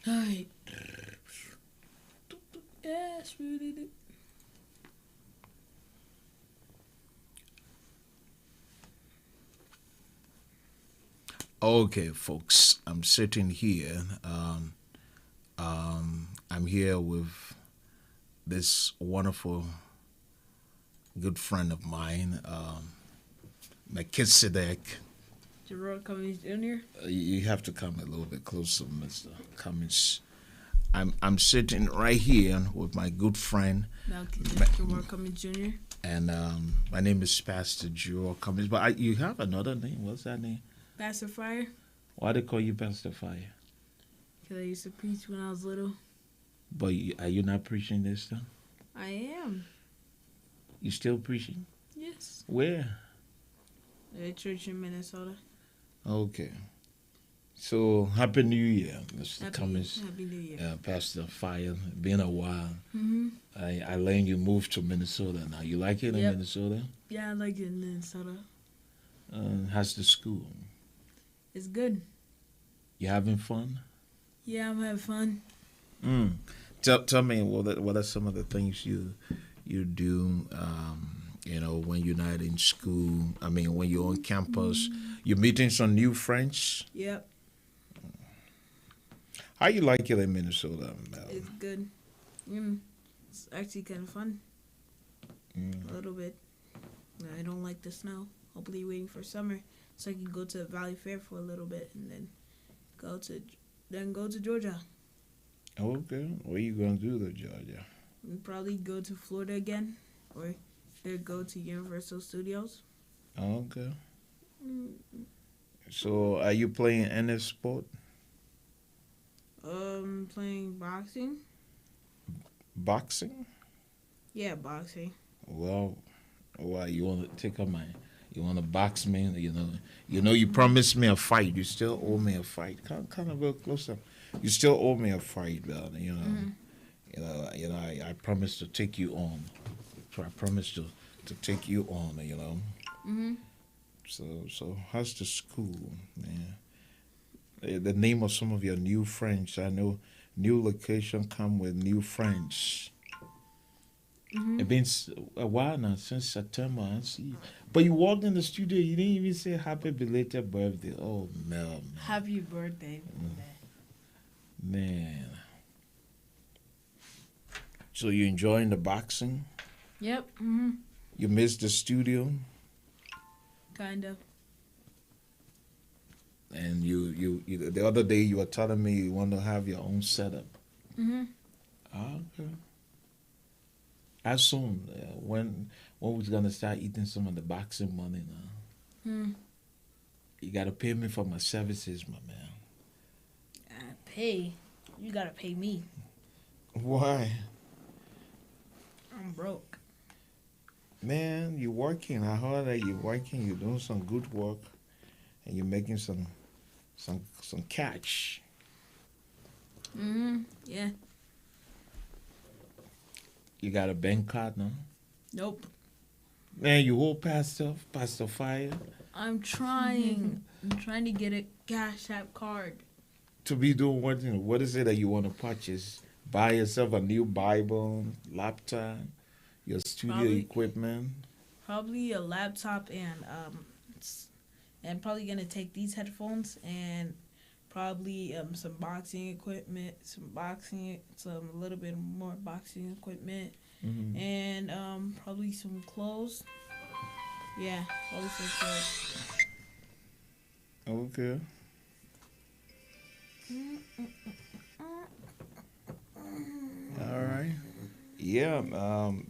Alright. Yes, really do. Okay, folks, I'm sitting here. I'm here with this wonderful good friend of mine, Melchizedek. Gerard Cummings Jr. You have to come a little bit closer, Mr. Cummings. I'm sitting right here with my good friend, Gerard Cummings Jr. and my name is Pastor Gerald Cummings. But you have another name. What's that name? Pastor Fire. Why they call you Pastor Fire? Because I used to preach when I was little. But are you not preaching this time? I am. You still preaching? Yes. Where? A church in Minnesota. Okay. So Happy New Year, Mr. Cummings. Happy New Year. Pastor Fire. Been a while. Mm-hmm. I learned you moved to Minnesota now. You like it in Minnesota? Yeah, I like it in Minnesota. How's the school? It's good. You having fun? Yeah, I'm having fun. Tell me what are some of the things you do when you're not in school. I mean, when you're on campus, you're meeting some new friends. Yep. How you like it in Minnesota? It's good. It's actually kind of fun. A little bit. I don't like the snow. Hopefully waiting for summer so I can go to Valley Fair for a little bit and then go to Georgia. Okay. What are you going to do to Georgia? And probably go to Florida again or either go to Universal Studios. Okay. So are you playing any sport? Playing boxing. Boxing? Yeah, boxing. Well, why you want to take up you want to box me? You promised me a fight. You still owe me a fight. Kind of go closer. You still owe me a fight, I promised to take you on. So I promised to take you on. So how's the school, man? The name of some of your new friends. I know new location come with new friends. It's been a while now since September. I see you. But you walked in the studio. You didn't even say happy belated birthday. Oh man. Happy birthday. Man. So you enjoying the boxing? Yep. You missed the studio? Kind of. And you the other day you were telling me you want to have your own setup. Okay. How soon? When we gonna start eating some of the boxing money now? You gotta pay me for my services, my man. Pay? You gotta pay me. Why? I'm broke. Man, you're working. I heard that you're working. You're doing some good work, and you're making some cash. Yeah. You got a bank card now? Nope. Man, you hold Pastor Fire. I'm trying. I'm trying to get a Cash App card. To be doing what? What is it that you want to purchase? Buy yourself a new Bible, laptop, your studio equipment. Probably a laptop and probably gonna take these headphones and probably some boxing equipment, some a little bit more boxing equipment, and probably some clothes. Yeah, probably some clothes. Okay. All right. Yeah.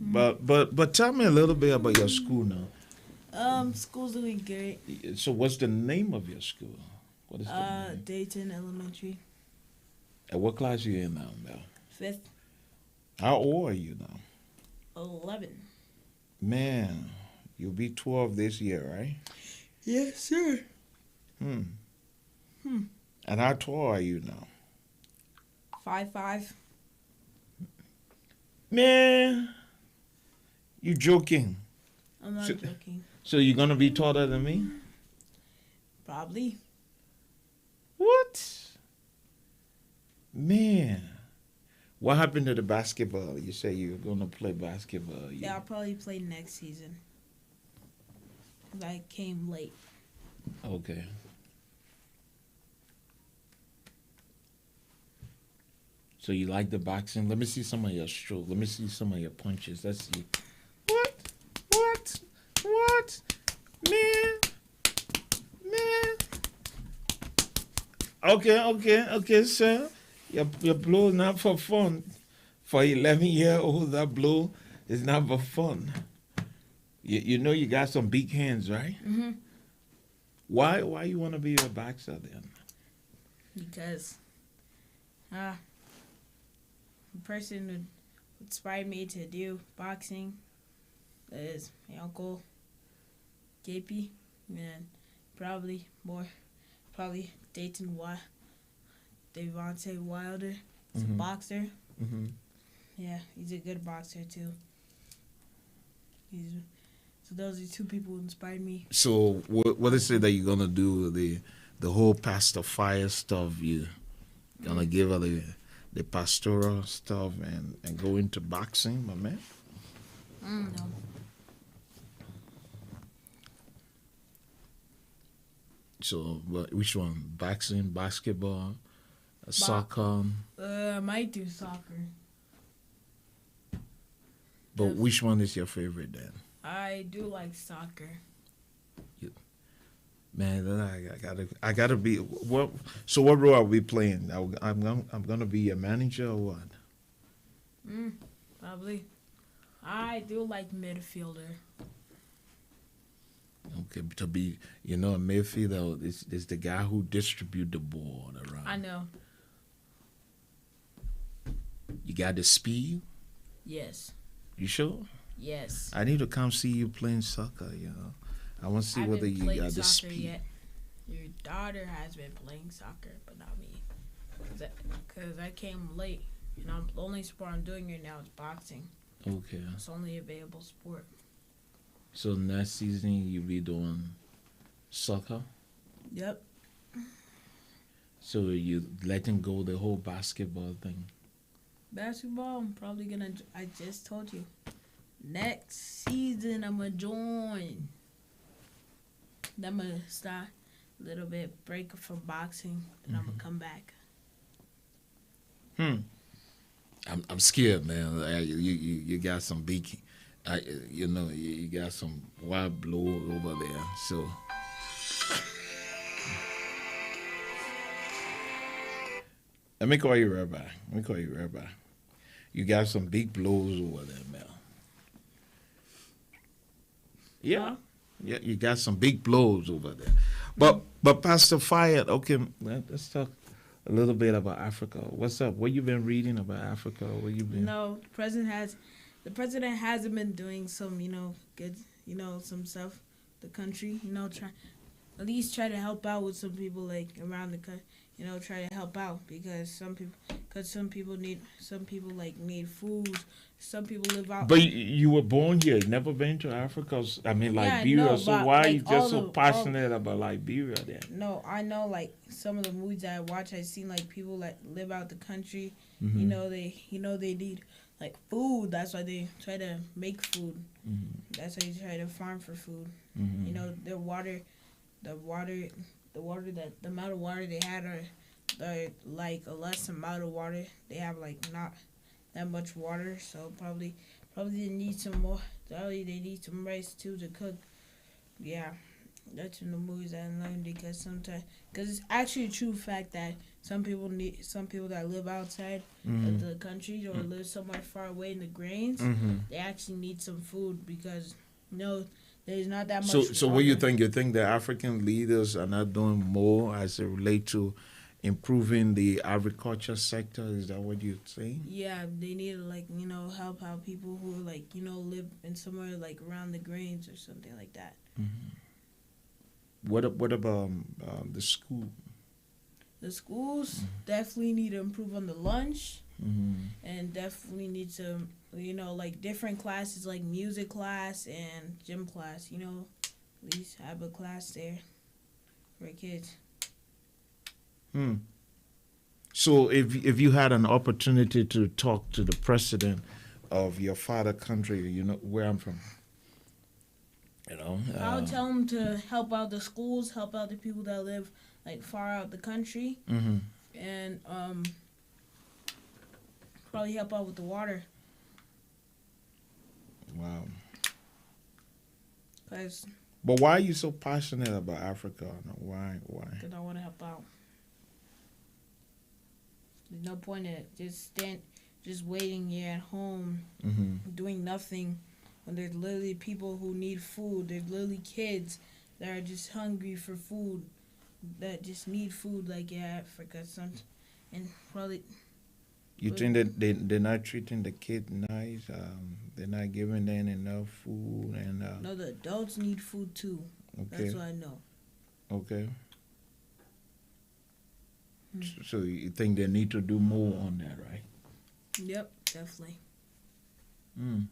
But tell me a little bit about your school now. School's doing great. So what's the name of your school? What is the name? Dayton Elementary. And what class are you in now, Mel? 5th. How old are you now? 11. Man, you'll be 12 this year, right? Yes, sir. And how tall are you now? 5'5". Man, you joking? I'm not joking. So you're gonna be taller than me? Probably. What? Man, what happened to the basketball? You say you're gonna play basketball. Yeah, I'll probably play next season. 'Cause I came late. Okay. So you like the boxing? Let me see some of your stroke. Let me see some of your punches. Let's see. What? What? What? Man. Man. Okay, sir. Your blow is not for fun. For 11-year-old, that blow is not for fun. You know you got some big hands, right? Mm-hmm. Why you want to be a boxer then? Because the person who inspired me to do boxing is my uncle, JP, and probably Devontae Wilder. He's a boxer. Mm-hmm. Yeah, he's a good boxer too. So those are two people who inspired me. So what is it that you're gonna do? The whole pastor fire stuff. You gonna give her the pastoral stuff and go into boxing, my man? No. So which one? Boxing, basketball, soccer. I might do soccer. But which one is your favorite then? I do like soccer. Man, then I gotta be. What? So what role are we playing? I'm gonna be a manager or what? Probably. I do like midfielder. Okay, to be, a midfielder is the guy who distribute the ball around. I know. You got the speed? Yes. You sure? Yes. I need to come see you playing soccer, I want to see whether you got the speed. Yet. Your daughter has been playing soccer, but not me. Because I came late, and the only sport I'm doing right now is boxing. Okay. It's the only available sport. So next season you'll be doing soccer? Yep. So you letting go the whole basketball thing? Basketball, I'm probably gonna. I just told you. Next season, I'm gonna join. Then I'm gonna start a little bit break from boxing, and I'm gonna come back. I'm scared, man. You got some big, you got some wild blow over there. So let me call you Rabbi. You got some big blows over there, Mel. Yeah. Huh? Yeah, you got some big blows over there. But Pastor Fayed, okay, let's talk a little bit about Africa. What's up? What you been reading about Africa? What you been? No, the president hasn't been doing some, good, some stuff. The country, at least try to help out with some people like around the country. Try to help out because some people need food. Some people live out. But you were born here. You never been to Africa. I mean, Liberia. No, so why are you just so passionate about Liberia then? No, I know like some of the movies that I watch. I've seen like people that live out the country. Mm-hmm. They need like food. That's why they try to make food. Mm-hmm. That's why they try to farm for food. Mm-hmm. The amount of water they had are like a less amount of water. They have like not that much water, so probably they need some more. Probably they need some rice too to cook. Yeah, that's in the movies I learned because it's actually a true fact that some people that live outside of the country or live somewhere far away in the grains, they actually need some food because there's not that much. So what do you think? You think the African leaders are not doing more as it relates to improving the agriculture sector? Is that what you're saying? Yeah, they need to help out people who live in somewhere like around the grains or something like that. Mm-hmm. What about the school? The schools definitely need to improve on the lunch, and definitely need to like different classes like music class and gym class. At least have a class there for kids. So if you had an opportunity to talk to the president of your father country, you know where I'm from. You know. I would tell him to help out the schools, help out the people that live like far out the country, Mm-hmm. and probably help out with the water. Wow. Cause But why are you so passionate about Africa? No, why? I want to help out. There's no point in just waiting here at home, Mm-hmm. doing nothing, when there's literally people who need food. There's literally kids that are just hungry for food, that just need food like in Africa. And probably You think that they're not treating the kid nice? They're not giving them enough food and. no, the adults need food too. Okay. That's what I know. Okay. Hmm. So you think they need to do more on that, right? Yep, definitely. Mm.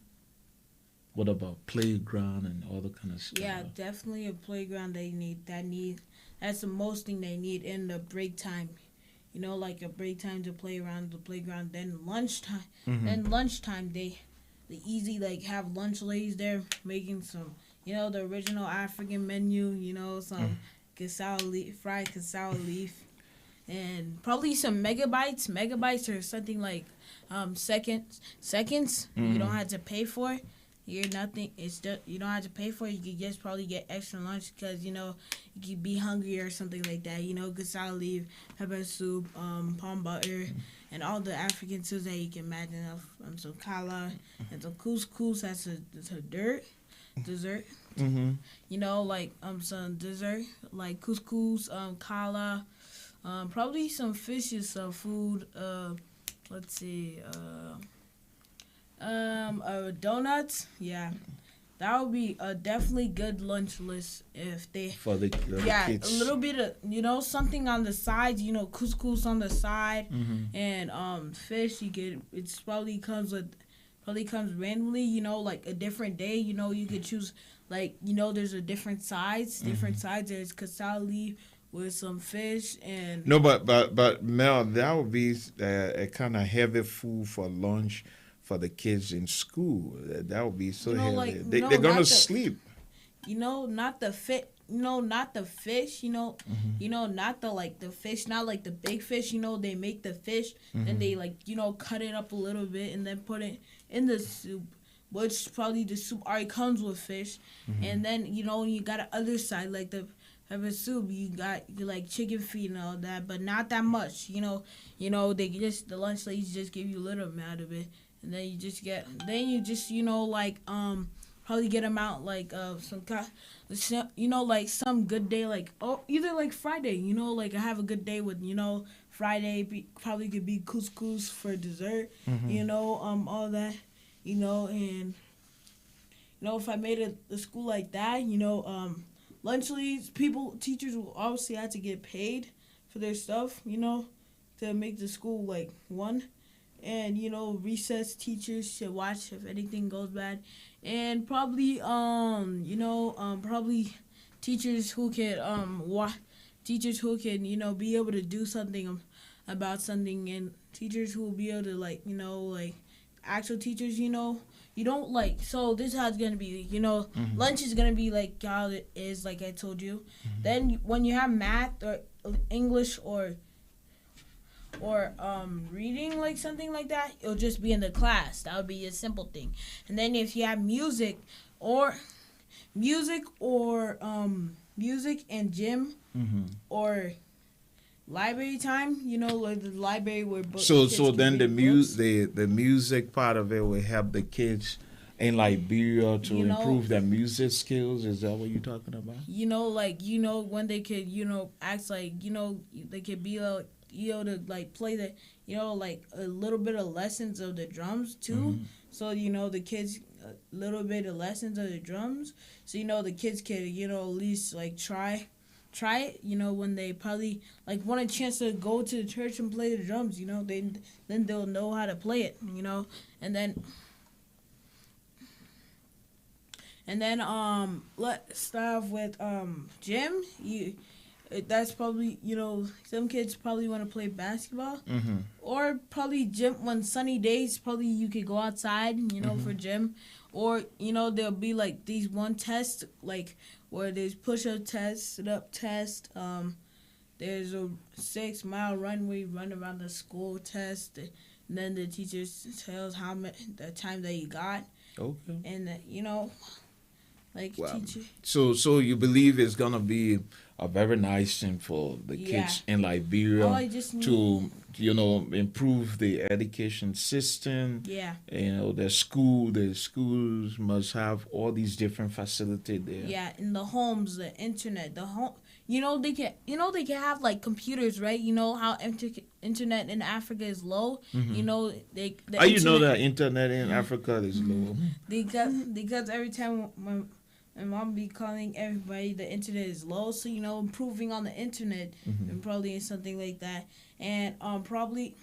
What about playground and all the kind of stuff? Yeah, definitely a playground they need. That's the most thing they need in the break time. You know, like a break time to play around the playground. Then lunchtime. Mm-hmm. Then lunchtime they easy like have lunch ladies there making some, you know, the original African menu. You know, some fried cassava leaf, and probably some megabytes. Megabytes or something like seconds. Mm-hmm. You don't have to pay for. You're nothing. It's just you don't have to pay for it. You could just probably get extra lunch because you know you could be hungry or something like that. You know, cassava leaf, pepper soup, palm butter, and all the African soups that you can imagine of some kala and some couscous. That's a dessert. Mm-hmm. You know, like some dessert like couscous, kala, probably some fishes, some food. Let's see. Donuts. Yeah, that would be a definitely good lunch list if they. For the kids. A little bit of something on the side. You know, couscous on the side, Mm-hmm. and fish. You get it's probably comes randomly. You know, like a different day. You know, you could choose there's a different sides. Different sides. There's cassava leaf with some fish and. No, but Mel, that would be a kind of heavy food for lunch for the kids in school. That would be so heavy. They're gonna sleep. You know, not the fit. Not the fish. Mm-hmm. Not the fish. Not like the big fish. They make the fish Mm-hmm. and they cut it up a little bit and then put it in the soup. Which probably the soup already comes with fish, Mm-hmm. and then you got the other side like the pepper soup. You like chicken feet and all that, but not that much. They just the lunch ladies just give you a little amount of it. And then probably get them out like like some good day like either like Friday like I have a good day with Friday probably could be couscous for dessert. Mm-hmm. All that and if I made it a school like that lunch leads teachers will obviously have to get paid for their stuff to make the school like one. And recess teachers should watch if anything goes bad, and probably probably teachers who can be able to do something about something, and teachers who will be able to like actual teachers you don't so this is how it's gonna be Mm-hmm. lunch is gonna be like how it is like I told you. Mm-hmm. Then when you have math or English or reading like something like that, it'll just be in the class. That would be a simple thing. And then if you have music and gym Mm-hmm. or library time, like the library where books. So kids can then the read books. the music part of it will help the kids in Liberia to improve their music skills. Is that what you're talking about? When they could act like they could be to like play the like a little bit of lessons of the drums too. Mm-hmm. So the kids a little bit of lessons of the drums. So the kids can at least like try it. When they probably like want a chance to go to the church and play the drums. Then they'll know how to play it. And then let's start with gym. that's probably, some kids probably want to play basketball, Mm-hmm. or probably gym on sunny days. Probably you could go outside, for gym, or there'll be like these one tests, like where there's push-up test, sit-up test. There's a 6 mile run where you run around the school test. And then the teacher tells how much the time that you got, Okay. and like Wow. teacher. So you believe it's gonna be a very nice thing for the Yeah. kids in Liberia All I just need. to improve the education system. Yeah. The schools must have all these different facilities there. Yeah, in the homes, the internet, the home. They can have like computers, right? You know how internet in Africa is low. Mhm. The How you know internet- that internet in Africa is low? because every time my mom be calling everybody, the internet is low. So improving on the internet and probably something like that, and probably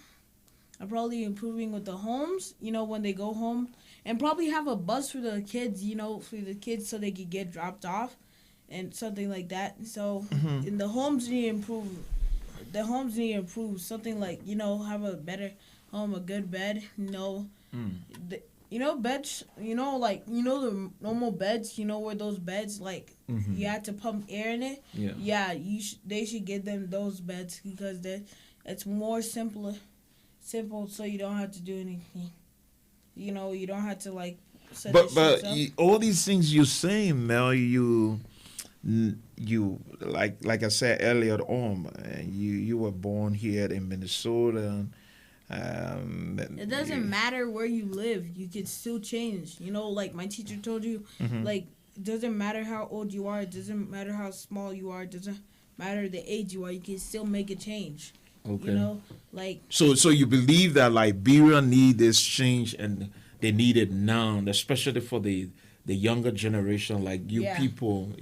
improving with the homes. When they go home, and probably have a bus for the kids. So they could get dropped off, and something like that. So in the homes need to improve. The homes need to improve. Something like have a better home, a good bed. The, beds. Like the normal beds. Where those beds like you had to pump air in it. Yeah. Yeah, they should give them those beds because it's more simple, so you don't have to do anything. You don't have to like set But the shits up. all these things you're saying, Mel, you like I said earlier on, you were born here in Minnesota. It doesn't matter where you live. You can still change. Like my teacher told you, like it doesn't matter how old you are. It doesn't matter how small you are. It doesn't matter the age you are. You can still make a change. Okay. Like So you believe that Liberia need this change and they need it now, especially for the younger generation, like you Yeah. people.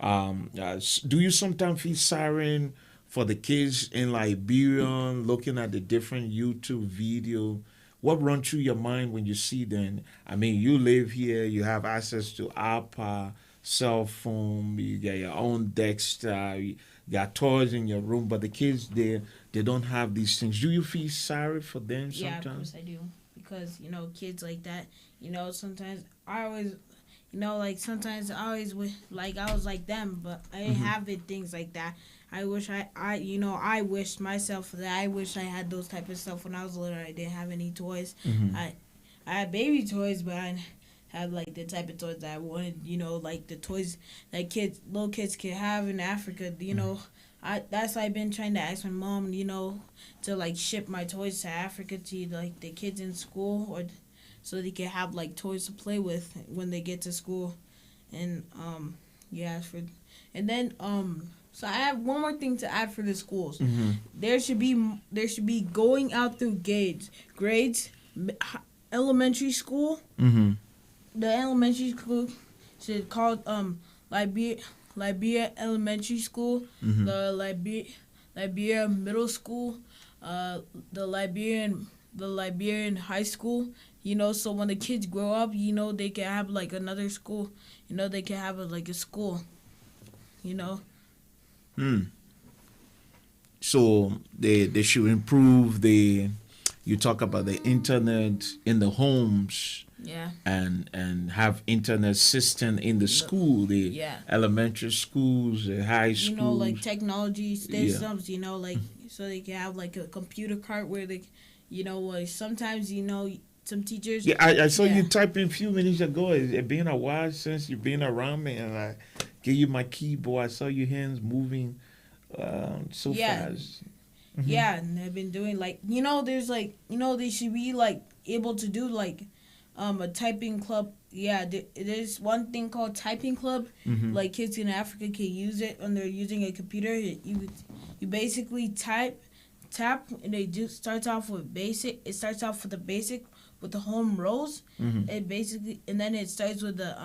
Do you sometimes feel sorry for the kids in Liberia looking at the different YouTube video? What runs through your mind when you see them? I mean, you live here, you have access to iPad, cell phone, you got your own desktop, you got toys in your room, but the kids they don't have these things. Do you feel sorry for them yeah, of sometimes? course I do, because kids like that. Sometimes I always. Like sometimes I always wish, like I was like them, but I didn't have it, things like that. I wish I wished myself that I wish I had those type of stuff when I was little. I didn't have any toys. I had baby toys, but I had like the type of toys that I wanted. Like the toys that little kids can have in Africa. That's why I've been trying to ask my mom. To like ship my toys to Africa to like the kids in school, or so they can have like toys to play with when they get to school. And and then so I have one more thing to add for the schools. There should be going out through grades, elementary school. The elementary school should call Liberia Elementary School, the Liberia Middle School, the Liberian High School. So when the kids grow up, they can have like another school. They can have like a school. So they should improve you talk about the internet in the homes. Yeah. And have internet system in the school, the elementary schools, the high schools. Like technology systems, like so they can have like a computer cart where they, sometimes, some teachers. Yeah, I saw you typing a few minutes ago. It's been a while since you've been around me, and I gave you my keyboard. I saw your hands moving so fast. Yeah, and they've been doing like, there's like, they should be like able to do like a typing club. Yeah, there's one thing called typing club. Like kids in Africa can use it when they're using a computer. You basically tap, and it just starts off with basic. It starts off with the basic with the home rows. It basically, and then it starts with the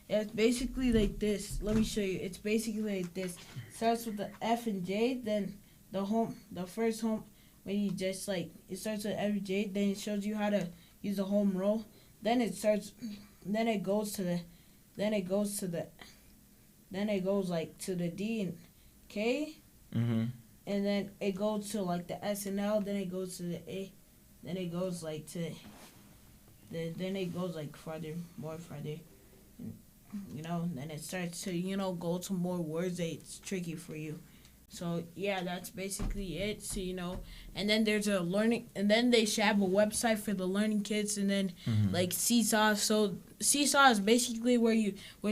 It's basically like this. Let me show you. It's basically like this. It starts with the F and J, then the first home, when you just like, it starts with F and J, then it shows you how to use the home row. Then it goes like to the D and K, Mm-hmm. and then it goes to like the S and L, then it goes to the A, then it goes like to then it goes like Friday, more Friday, then it starts to go to more words that it's tricky for you. So yeah, that's basically it. So and then there's a learning, and then they should have a website for the learning kids, and then Mm-hmm. like Seesaw. So Seesaw is basically where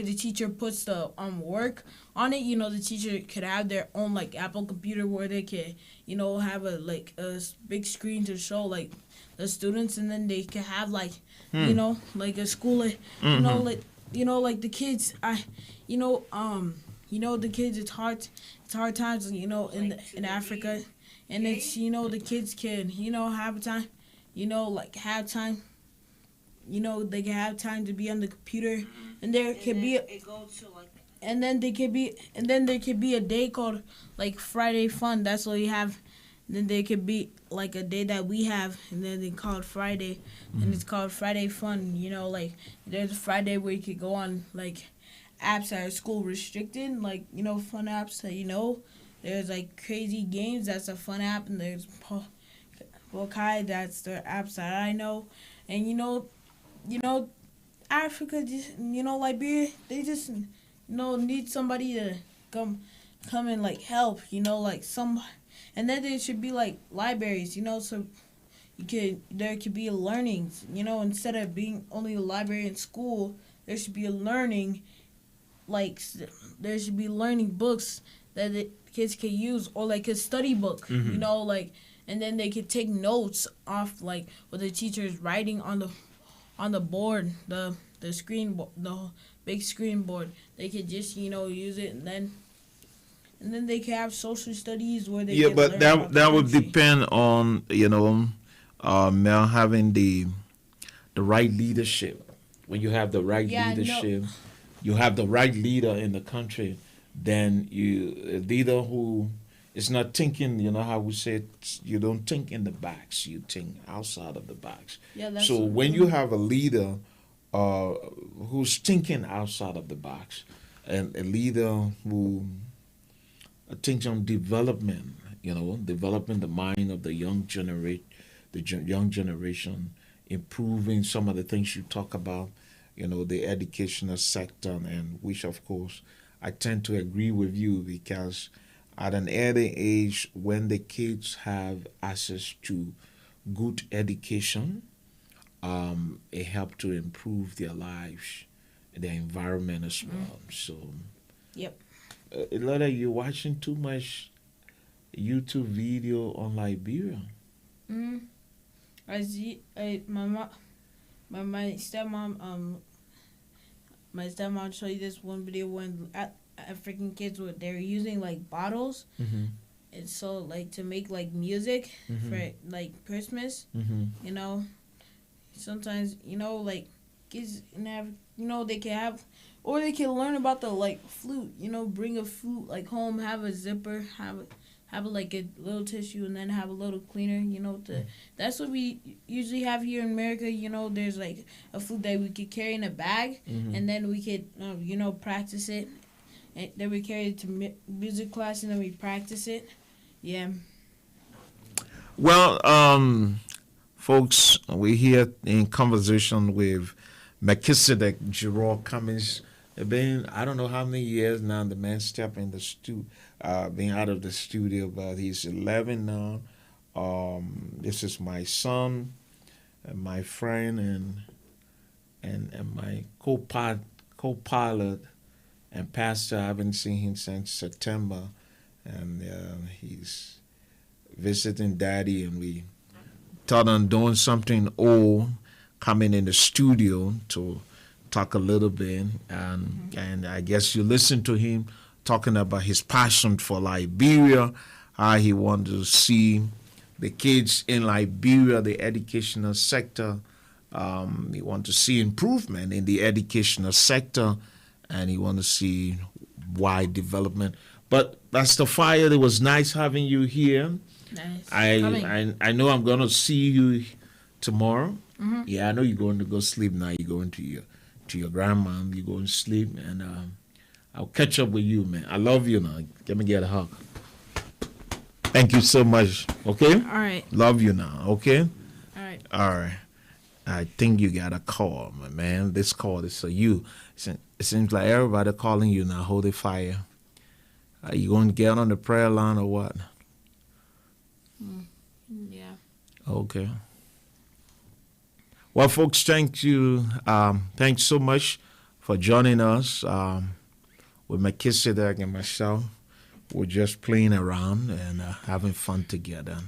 the teacher puts the work on it. The teacher could have their own like Apple computer where they could have a big screen to show like the students, and then they could have like Hmm. like a school like Mm-hmm. like the kids the kids, it's hard times in Africa, and it's the kids can have time like have time they can have time to be on the computer, and there could be and then there could be a day called like Friday Fun. That's what you have. Then there could be like a day that we have, and then they call it Friday, and it's called Friday Fun. Like there's a Friday where you could go on like apps that are school restricted, like fun apps that there's like Crazy Games, that's a fun app, and there's Pokai, that's the apps that I know, and you know Africa just Liberia, they just need somebody to come and like help, like some, and then there should be like libraries, so there could be learnings, instead of being only a library in school, there should be a learning, like there should be learning books that the kids can use, or like a study book, Mm-hmm. like, and then they could take notes off like what the teacher is writing on the board, the screen, the big screen board. They could just use it, and then they can have social studies where they Yeah, can but learn about the that would country. depend on now having the right leadership. When you have the right Yeah, no. leadership, you have the right leader in the country. Then a leader who is not thinking. You know how we say it, you don't think in the box. You think outside of the box. Yeah, that's So when you have a leader uh, who's thinking outside of the box, and a leader who thinks on development, developing the mind of the young generation, improving some of the things you talk about, the educational sector, and which of course I tend to agree with you, because at an early age, when the kids have access to good education, it helps to improve their lives, their environment as well. So, Yep. Lola, you're watching too much YouTube video on Liberia. Mm-hmm. I see. My stepmom showed you this one video when African kids they were using like bottles, Mm-hmm. and so like to make like music Mm-hmm. for like Christmas. Mm-hmm. Sometimes like kids they can have, or they can learn about the like flute. Bring a flute like home, have a zipper, have like a little tissue, and then have a little cleaner. That's what we usually have here in America. There's like a flute that we could carry in a bag, Mm-hmm. and then we could practice it, and then we carry it to music class, and then we practice it. Yeah. Well, folks, we're here in conversation with Melchizedek Gerard Cummings. It's been, I don't know how many years now the man stepped in the being out of the studio, but he's 11 now. This is my son, and my friend, and my co-pilot and pastor. I haven't seen him since September, and he's visiting daddy, and we thought on doing something old, coming in the studio to talk a little bit, and I guess you listen to him talking about his passion for Liberia, how he wanted to see the kids in Liberia, the educational sector. He want to see improvement in the educational sector, and he want to see wide development. But Pastor Fire, it was nice having you here. Nice. I know I'm gonna see you tomorrow. Mm-hmm. Yeah, I know you're going to go sleep now. You're going to your grandma. You go and sleep, and I'll catch up with you, man. I love you now. Let me get a hug. Thank you so much. Okay? All right. Love you now. Okay? All right. All right. I think you got a call, my man. This call is for you. It seems like everybody calling you now. Hold the fire. Are you going to get on the prayer line or what? Yeah. Okay. Well, folks, thank you. Thanks so much for joining us. With Melchizedek and myself, we're just playing around and having fun together.